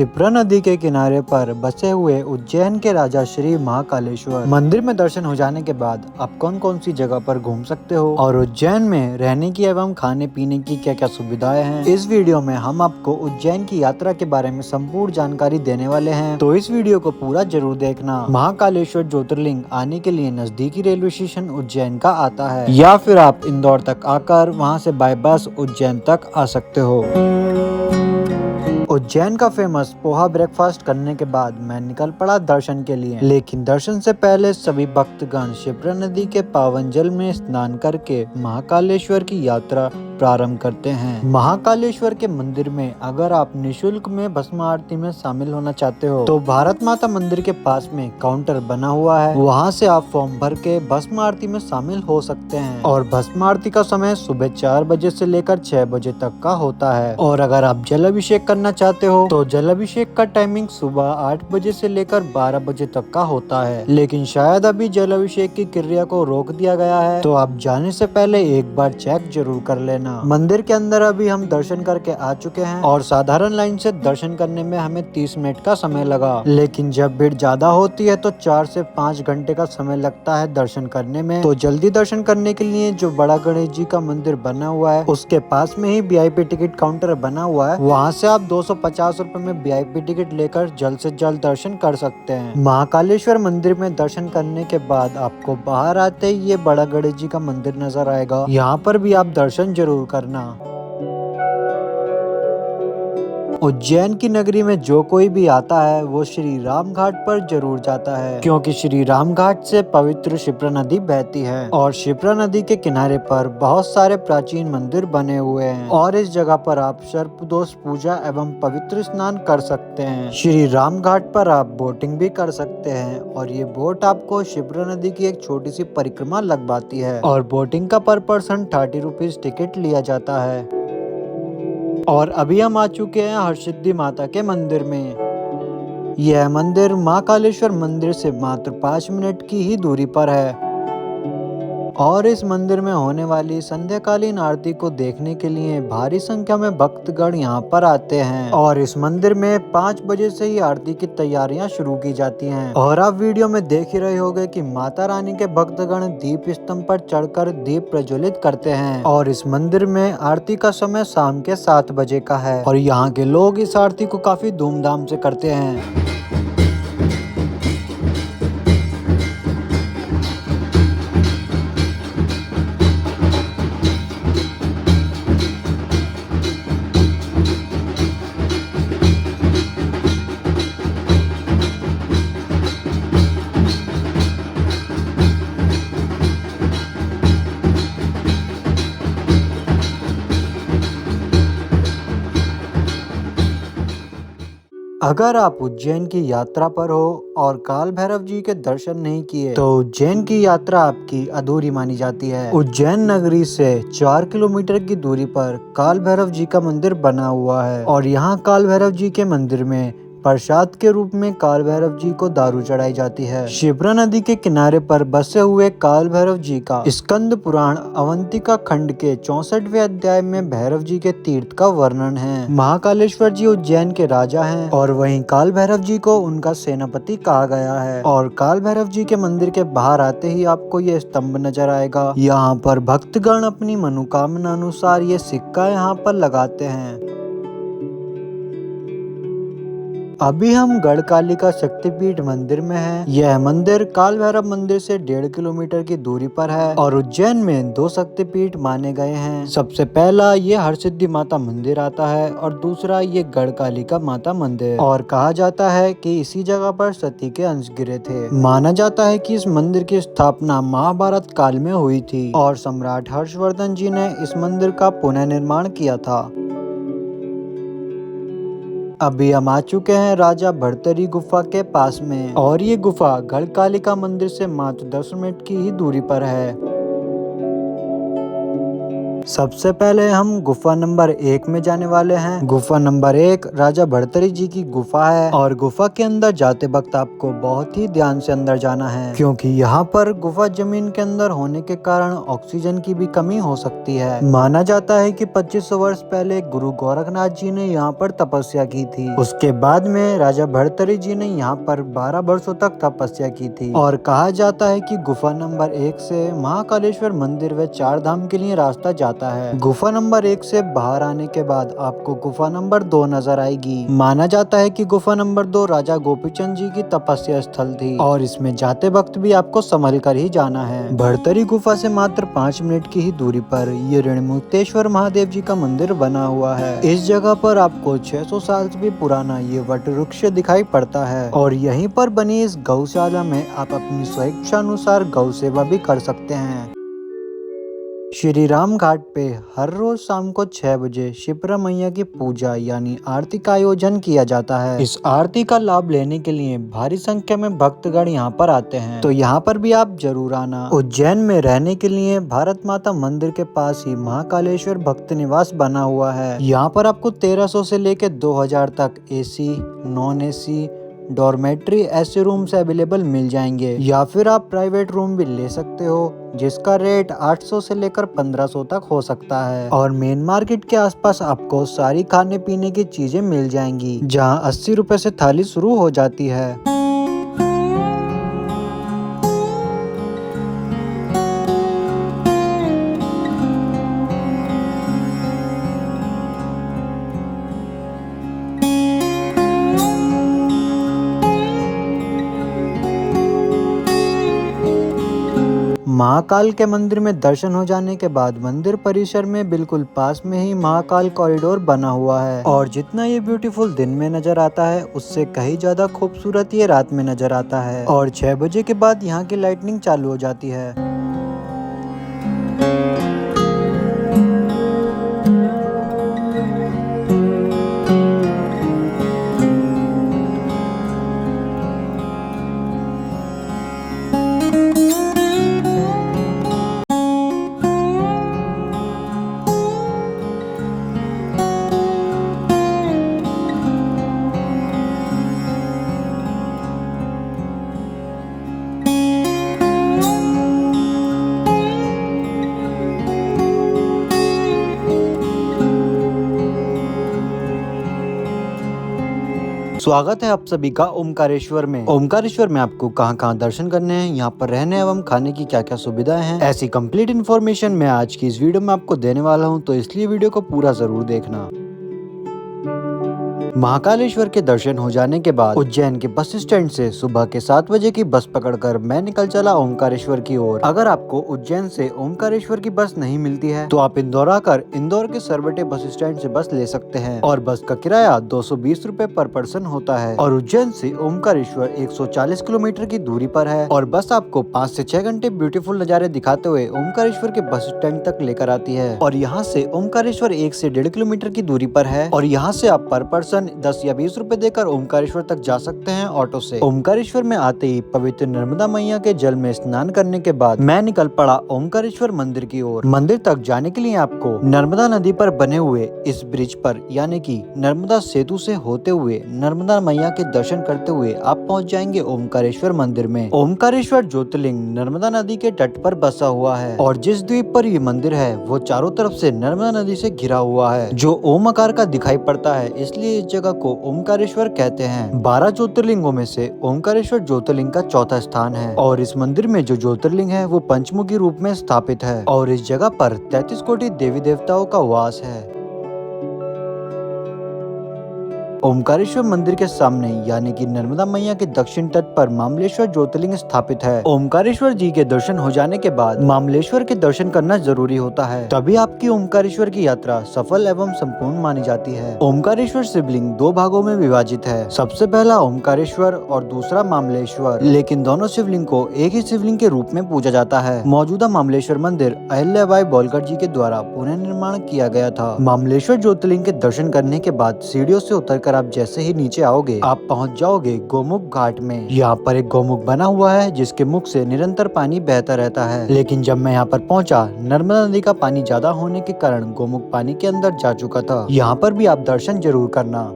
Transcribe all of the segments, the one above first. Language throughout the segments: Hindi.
शिप्रा नदी के किनारे पर बसे हुए उज्जैन के राजा श्री महाकालेश्वर मंदिर में दर्शन हो जाने के बाद आप कौन कौन सी जगह पर घूम सकते हो और उज्जैन में रहने की एवं खाने पीने की क्या क्या सुविधाएं हैं, इस वीडियो में हम आपको उज्जैन की यात्रा के बारे में संपूर्ण जानकारी देने वाले हैं। तो इस वीडियो को पूरा जरूर देखना। महाकालेश्वर ज्योतिर्लिंग आने के लिए नजदीकी रेलवे स्टेशन उज्जैन का आता है या फिर आप इंदौर तक आकर वहां से बाय बस उज्जैन तक आ सकते हो। उज्जैन का फेमस पोहा ब्रेकफास्ट करने के बाद मैं निकल पड़ा दर्शन के लिए, लेकिन दर्शन से पहले सभी भक्तगण शिप्रा नदी के पावन जल में स्नान करके महाकालेश्वर की यात्रा प्रारंभ करते हैं। महाकालेश्वर के मंदिर में अगर आप निशुल्क में भस्म आरती में शामिल होना चाहते हो तो भारत माता मंदिर के पास में काउंटर बना हुआ है, वहां से आप फॉर्म भर के भस्म आरती में शामिल हो सकते हैं। और भस्म आरती का समय सुबह 4 बजे से लेकर 6 बजे तक का होता है। और अगर आप जल अभिषेक करना चाहते हो तो जल अभिषेक का टाइमिंग सुबह 8 बजे से लेकर 12 बजे तक का होता है, लेकिन शायद अभी जल अभिषेक की क्रिया को रोक दिया गया है, तो आप जाने से पहले एक बार चेक जरूर कर लेना। मंदिर के अंदर अभी हम दर्शन करके आ चुके हैं और साधारण लाइन से दर्शन करने में हमें 30 मिनट का समय लगा, लेकिन जब भीड़ ज्यादा होती है तो 4 से 5 घंटे का समय लगता है दर्शन करने में। तो जल्दी दर्शन करने के लिए जो बड़ा गणेश जी का मंदिर बना हुआ है उसके पास में ही VIP टिकट काउंटर बना हुआ है, वहाँ से आप 250 रुपए में VIP टिकट लेकर जल्द से जल्द दर्शन कर सकते हैं। महाकालेश्वर मंदिर में दर्शन करने के बाद आपको बाहर आते ही ये बड़ा गणेश जी का मंदिर नजर आएगा, यहाँ पर भी आप दर्शन जरूर करना। उज्जैन की नगरी में जो कोई भी आता है वो श्री राम घाट पर जरूर जाता है, क्योंकि श्री राम घाट से पवित्र शिप्रा नदी बहती है और शिप्रा नदी के किनारे पर बहुत सारे प्राचीन मंदिर बने हुए हैं और इस जगह पर आप सर्पदोष पूजा एवं पवित्र स्नान कर सकते हैं। श्री राम घाट पर आप बोटिंग भी कर सकते हैं और ये बोट आपको शिप्रा नदी की एक छोटी सी परिक्रमा लगवाती है और बोटिंग का पर पर्सन 30 रुपीज टिकट लिया जाता है। और अभी हम आ चुके हैं हरसिद्धि माता के मंदिर में। यह मंदिर महाकालेश्वर मंदिर से मात्र 5 मिनट की ही दूरी पर है और इस मंदिर में होने वाली संध्याकालीन आरती को देखने के लिए भारी संख्या में भक्तगण यहाँ पर आते हैं और इस मंदिर में 5 बजे से ही आरती की तैयारियां शुरू की जाती हैं। और आप वीडियो में देख ही रहे होंगे कि माता रानी के भक्तगण दीप स्तंभ पर चढ़कर दीप प्रज्वलित करते हैं और इस मंदिर में आरती का समय शाम के 7 बजे का है और यहाँ के लोग इस आरती को काफी धूमधाम से करते हैं। अगर आप उज्जैन की यात्रा पर हो और काल भैरव जी के दर्शन नहीं किए तो उज्जैन की यात्रा आपकी अधूरी मानी जाती है। उज्जैन नगरी से 4 किलोमीटर की दूरी पर काल भैरव जी का मंदिर बना हुआ है और यहाँ काल भैरव जी के मंदिर में प्रसाद के रूप में काल भैरव जी को दारू चढ़ाई जाती है। शिप्रा नदी के किनारे पर बसे हुए काल भैरव जी का स्कंद पुराण अवंतिका खंड के 64वें अध्याय में भैरव जी के तीर्थ का वर्णन है। महाकालेश्वर जी उज्जैन के राजा हैं और वहीं काल भैरव जी को उनका सेनापति कहा गया है। और काल भैरव जी के मंदिर के बाहर आते ही आपको ये स्तंभ नजर आएगा। यहाँ पर भक्तगण अपनी मनोकामना अनुसार ये सिक्का यहाँ पर लगाते हैं। अभी हम गढ़कालिका शक्तिपीठ मंदिर में हैं। यह मंदिर काल भैरव मंदिर से 1.5 किलोमीटर की दूरी पर है और उज्जैन में 2 शक्तिपीठ माने गए हैं। सबसे पहला ये हरसिद्धि माता मंदिर आता है और दूसरा ये गढ़कालिका माता मंदिर। और कहा जाता है कि इसी जगह पर सती के अंश गिरे थे। माना जाता है कि इस मंदिर की स्थापना महाभारत काल में हुई थी और सम्राट हर्षवर्धन जी ने इस मंदिर का पुनर्निर्माण किया था। अभी हम आ चुके हैं राजा भर्तरी गुफा के पास में और ये गुफा गढ़कालिका मंदिर से मात्र 10 मिनट की ही दूरी पर है। सबसे पहले हम गुफा नंबर 1 में जाने वाले हैं। गुफा नंबर 1 राजा भर्तृहरि जी की गुफा है और गुफा के अंदर जाते वक्त आपको बहुत ही ध्यान से अंदर जाना है, क्योंकि यहाँ पर गुफा जमीन के अंदर होने के कारण ऑक्सीजन की भी कमी हो सकती है। माना जाता है कि 2500 वर्ष पहले गुरु गोरखनाथ जी ने यहाँ पर तपस्या की थी। उसके बाद में राजा भर्तृहरि जी ने यहाँ पर 12 वर्षों तक तपस्या की थी और कहा जाता है कि गुफा नंबर 1 से महाकालेश्वर मंदिर व 4 धाम के लिए रास्ता जाता है। गुफा नंबर 1 से बाहर आने के बाद आपको गुफा नंबर 2 नजर आएगी। माना जाता है कि गुफा नंबर 2 राजा गोपीचंद जी की तपस्या स्थल थी और इसमें जाते वक्त भी आपको संभल कर ही जाना है। भर्तृहरि गुफा से मात्र 5 मिनट की ही दूरी पर ये ऋणमुक्तेश्वर महादेव जी का मंदिर बना हुआ है। इस जगह पर आपको 600 साल से भी पुराना ये वट वृक्ष दिखाई पड़ता है और यहीं पर बनी इस गौशाला में आप अपनी स्वेच्छानुसार गौ सेवा भी कर सकते हैं। श्री राम घाट पे हर रोज शाम को 6 बजे शिप्रा मैया की पूजा यानी आरती का आयोजन किया जाता है। इस आरती का लाभ लेने के लिए भारी संख्या में भक्तगण यहाँ पर आते हैं, तो यहाँ पर भी आप जरूर आना। उज्जैन में रहने के लिए भारत माता मंदिर के पास ही महाकालेश्वर भक्त निवास बना हुआ है। यहाँ पर आपको 1300 से लेकर 2000 तक AC, नॉन AC, डॉर्मेट्री ऐसे रूम्स अवेलेबल मिल जाएंगे या फिर आप प्राइवेट रूम भी ले सकते हो, जिसका रेट 800 से लेकर 1500 तक हो सकता है। और मेन मार्केट के आसपास आपको सारी खाने पीने की चीजें मिल जाएंगी, जहां 80 रुपए से थाली शुरू हो जाती है। महाकाल के मंदिर में दर्शन हो जाने के बाद मंदिर परिसर में बिल्कुल पास में ही महाकाल कॉरिडोर बना हुआ है और जितना ये ब्यूटीफुल दिन में नजर आता है उससे कहीं ज्यादा खूबसूरत ये रात में नजर आता है। और 6 बजे के बाद यहाँ की लाइटनिंग चालू हो जाती है। स्वागत है आप सभी का ओमकारेश्वर में। ओमकारेश्वर में आपको कहां दर्शन करने हैं, यहाँ पर रहने एवं खाने की क्या क्या सुविधाएं हैं, ऐसी कंप्लीट इन्फॉर्मेशन मैं आज की इस वीडियो में आपको देने वाला हूं, तो इसलिए वीडियो को पूरा जरूर देखना। महाकालेश्वर के दर्शन हो जाने के बाद उज्जैन के बस स्टैंड से सुबह के 7 बजे की बस पकड़कर मैं निकल चला ओमकारेश्वर की ओर। अगर आपको उज्जैन से ओमकारेश्वर की बस नहीं मिलती है तो आप इंदौर आकर इंदौर के सरवटे बस स्टैंड से बस ले सकते हैं और बस का किराया 220 रुपए पर पर्सन होता है। और उज्जैन से ओमकारेश्वर 140 किलोमीटर की दूरी पर है और बस आपको 5 से 6 घंटे ब्यूटीफुल नजारे दिखाते हुए ओमकारेश्वर के बस स्टैंड तक लेकर आती है। और यहाँ से ओमकारेश्वर 1 से 1.5 किलोमीटर की दूरी पर है और यहाँ से आप पर पर्सन 10 या 20 रुपए देकर ओमकारेश्वर तक जा सकते हैं ऑटो से। ओमकारेश्वर में आते ही पवित्र नर्मदा मैया के जल में स्नान करने के बाद मैं निकल पड़ा ओमकारेश्वर मंदिर की ओर। मंदिर तक जाने के लिए आपको नर्मदा नदी पर बने हुए इस ब्रिज पर यानी कि नर्मदा सेतु से होते हुए नर्मदा मैया के दर्शन करते हुए आप पहुंच जाएंगे ओमकारेश्वर मंदिर में। ओमकारेश्वर ज्योतिर्लिंग नर्मदा नदी के तट पर बसा हुआ है और जिस द्वीप पर ये मंदिर है वो चारों तरफ से नर्मदा नदी से घिरा हुआ है, जो ओम आकार का दिखाई पड़ता है, इसलिए इस जगह को ओमकारेश्वर कहते हैं। 12 ज्योतिर्लिंगों में से ओमकारेश्वर ज्योतिर्लिंग का चौथा स्थान है और इस मंदिर में जो ज्योतिर्लिंग है वो पंचमुखी रूप में स्थापित है और इस जगह पर 33 कोटि देवी देवताओं का वास है। ओमकारेश्वर मंदिर के सामने यानी कि नर्मदा मैया के दक्षिण तट पर मामलेश्वर ज्योतिर्लिंग स्थापित है। ओमकारेश्वर जी के दर्शन हो जाने के बाद मामलेश्वर के दर्शन करना जरूरी होता है, तभी आपकी ओमकारेश्वर की यात्रा सफल एवं संपूर्ण मानी जाती है। ओमकारेश्वर शिवलिंग 2 भागों में विभाजित है, सबसे पहला ओमकारेश्वर और दूसरा मामलेश्वर, लेकिन दोनों शिवलिंग को एक ही शिवलिंग के रूप में पूजा जाता है। मौजूदा मामलेश्वर मंदिर अहिल्याबाई होलकर जी के द्वारा पुनर्निर्माण किया गया था। मामलेश्वर ज्योतिर्लिंग के दर्शन करने के बाद सीढ़ियों से उतरकर चलकर आप जैसे ही नीचे आओगे आप पहुंच जाओगे गोमुख घाट में। यहाँ पर एक गोमुख बना हुआ है जिसके मुख से निरंतर पानी बहता रहता है, लेकिन जब मैं यहाँ पर पहुंचा नर्मदा नदी का पानी ज्यादा होने के कारण गोमुख पानी के अंदर जा चुका था। यहाँ पर भी आप दर्शन जरूर करना।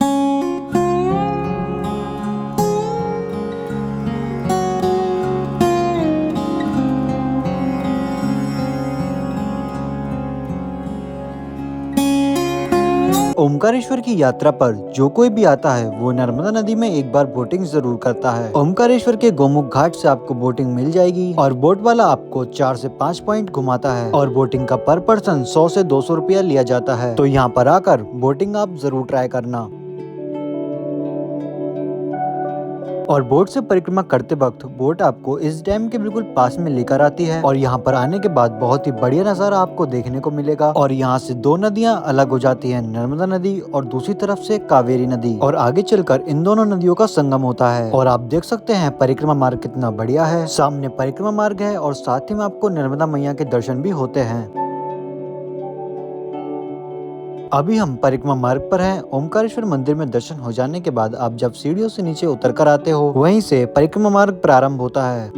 ओमकारेश्वर की यात्रा पर जो कोई भी आता है वो नर्मदा नदी में एक बार बोटिंग जरूर करता है। ओमकारेश्वर के गोमुख घाट से आपको बोटिंग मिल जाएगी और बोट वाला आपको 4 से 5 पॉइंट घुमाता है और बोटिंग का पर पर्सन 100 से 200 रुपया लिया जाता है। तो यहाँ पर आकर बोटिंग आप जरूर ट्राई करना। और बोट से परिक्रमा करते वक्त बोट आपको इस डैम के बिल्कुल पास में लेकर आती है और यहाँ पर आने के बाद बहुत ही बढ़िया नजारा आपको देखने को मिलेगा। और यहाँ से दो नदियाँ अलग हो जाती हैं, नर्मदा नदी और दूसरी तरफ से कावेरी नदी, और आगे चलकर इन दोनों नदियों का संगम होता है। और आप देख सकते हैं परिक्रमा मार्ग कितना बढ़िया है। सामने परिक्रमा मार्ग है और साथ ही में आपको नर्मदा मैया के दर्शन भी होते हैं। अभी हम परिक्रमा मार्ग पर हैं। ओमकारेश्वर मंदिर में दर्शन हो जाने के बाद आप जब सीढ़ियों से नीचे उतर कर आते हो वहीं से परिक्रमा मार्ग प्रारंभ होता है।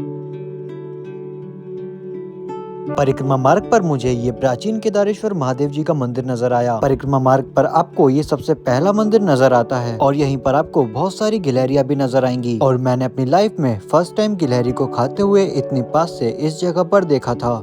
परिक्रमा मार्ग पर मुझे ये प्राचीन केदारेश्वर महादेव जी का मंदिर नजर आया। परिक्रमा मार्ग पर आपको ये सबसे पहला मंदिर नजर आता है और यहीं पर आपको बहुत सारी गिलहरियां भी नजर आएंगी। और मैंने अपनी लाइफ में फर्स्ट टाइम गिलहरी को खाते हुए इतनी पास से इस जगह पर देखा था।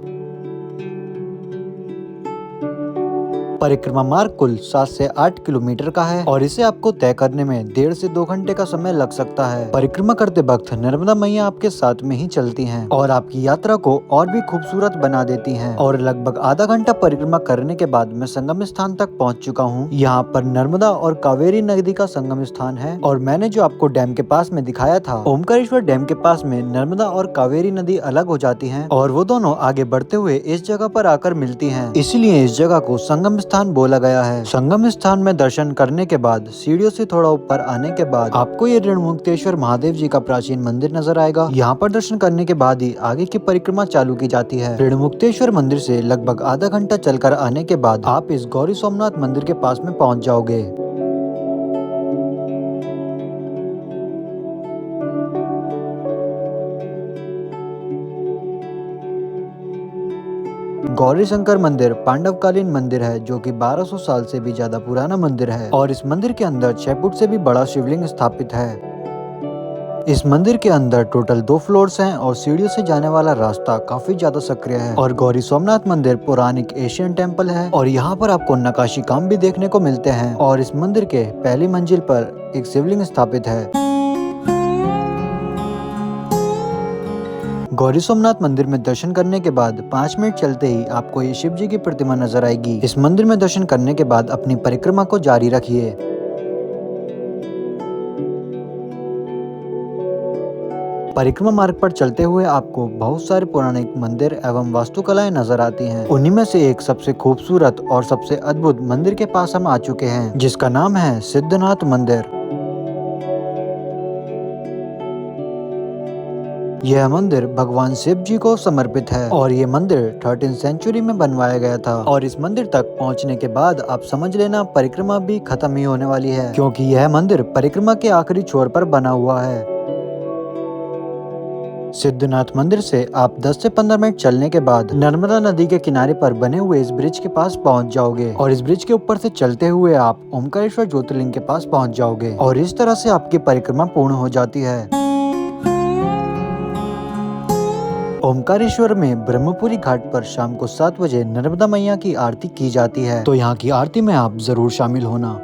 परिक्रमा मार्ग कुल 7 से 8 किलोमीटर का है और इसे आपको तय करने में 1.5 से 2 घंटे का समय लग सकता है। परिक्रमा करते वक्त नर्मदा मैया आपके साथ में ही चलती हैं और आपकी यात्रा को और भी खूबसूरत बना देती हैं। और लगभग आधा घंटा परिक्रमा करने के बाद मैं संगम स्थान तक पहुंच चुका हूं। यहाँ पर नर्मदा और कावेरी नदी का संगम स्थान है और मैंने जो आपको डैम के पास में दिखाया था, ओमकारेश्वर डैम के पास में नर्मदा और कावेरी नदी अलग हो जाती है और वो दोनों आगे बढ़ते हुए इस जगह पर आकर मिलती है, इसलिए इस जगह को संगम स्थान बोला गया है। संगम स्थान में दर्शन करने के बाद सीढ़ियों से थोड़ा ऊपर आने के बाद आपको ये ऋणमुक्तेश्वर महादेव जी का प्राचीन मंदिर नजर आएगा। यहाँ पर दर्शन करने के बाद ही आगे की परिक्रमा चालू की जाती है। ऋणमुक्तेश्वर मंदिर से लगभग आधा घंटा चलकर आने के बाद आप इस गौरी सोमनाथ मंदिर के पास में पहुँच जाओगे। गौरी शंकर मंदिर पांडवकालीन मंदिर है जो कि 1200 साल से भी ज्यादा पुराना मंदिर है और इस मंदिर के अंदर 6 फुट से भी बड़ा शिवलिंग स्थापित है। इस मंदिर के अंदर टोटल 2 फ्लोर्स हैं और सीढ़ियों से जाने वाला रास्ता काफी ज्यादा सक्रिय है। और गौरी सोमनाथ मंदिर पौराणिक एशियन टेम्पल है और यहाँ पर आपको नक्काशी काम भी देखने को मिलते हैं। और इस मंदिर के पहली मंजिल पर एक शिवलिंग स्थापित है। गौरी सोमनाथ मंदिर में दर्शन करने के बाद 5 मिनट चलते ही आपको ये शिव जी की प्रतिमा नजर आएगी। इस मंदिर में दर्शन करने के बाद अपनी परिक्रमा को जारी रखिए। परिक्रमा मार्ग पर चलते हुए आपको बहुत सारे पौराणिक मंदिर एवं वास्तुकलाएं नजर आती हैं। उन्हीं में से एक सबसे खूबसूरत और सबसे अद्भुत मंदिर के पास हम आ चुके हैं जिसका नाम है सिद्धनाथ मंदिर। यह मंदिर भगवान शिव जी को समर्पित है और ये मंदिर 13th सेंचुरी में बनवाया गया था। और इस मंदिर तक पहुंचने के बाद आप समझ लेना परिक्रमा भी खत्म ही होने वाली है, क्योंकि यह मंदिर परिक्रमा के आखिरी छोर पर बना हुआ है। सिद्धनाथ मंदिर से आप 10 से 15 मिनट चलने के बाद नर्मदा नदी के किनारे पर बने हुए इस ब्रिज के पास पहुंच जाओगे और इस ब्रिज के ऊपर से चलते हुए आप ओमकारेश्वर ज्योतिर्लिंग के पास पहुंच जाओगे और इस तरह से आपकी परिक्रमा पूर्ण हो जाती है। ओमकारेश्वर में ब्रह्मपुरी घाट पर शाम को 7 बजे नर्मदा मैया की आरती की जाती है, तो यहाँ की आरती में आप जरूर शामिल होना।